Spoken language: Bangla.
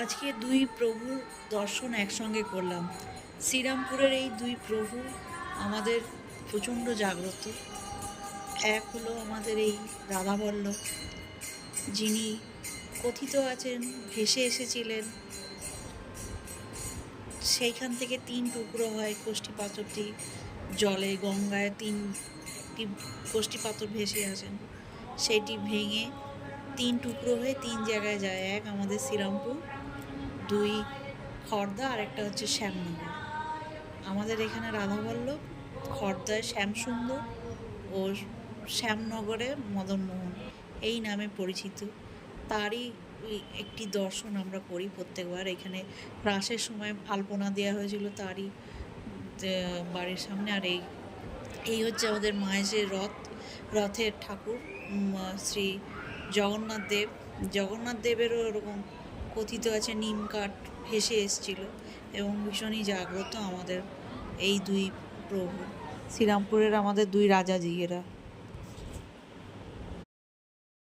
আজকে দুই প্রভুর দর্শন একসঙ্গে করলাম। শ্রীরামপুরের এই দুই প্রভু আমাদের প্রচণ্ড জাগ্রত। এক হলো আমাদের এই রাধাবল্লভ, যিনি কথিত আছেন ভেসে এসেছিলেন, সেইখান থেকে 3 টুকরো হয় কষ্টি পাথরটি জলে, গঙ্গায় 3টি কষ্টি পাথর ভেসে আসেন, সেটি ভেঙে 3 টুকরো হয়ে 3 জায়গায় যায়। এক আমাদের শ্রীরামপুর, দুই খড়দা, আর একটা হচ্ছে শ্যামনগর। আমাদের এখানে রাধাবল্লভ, খড়দায় শ্যামসুন্দর ও শ্যামনগরে মদনমোহন এই নামে পরিচিত। তারই একটি দর্শন আমরা করি প্রত্যেকবার। এখানে রাসের সময় আলপনা দেওয়া হয়েছিল তারই বাড়ির সামনে। আর এই হচ্ছে আমাদের মায়ের রথের ঠাকুর শ্রী জগন্নাথ দেব। জগন্নাথ দেবেরও এরকম কথিত আছে নিম কাঠ ভেসে এসেছিল, এবং ভীষণই জাগ্রত আমাদের এই দুই প্রভু, শ্রীরামপুরের আমাদের দুই রাজাজি এরা।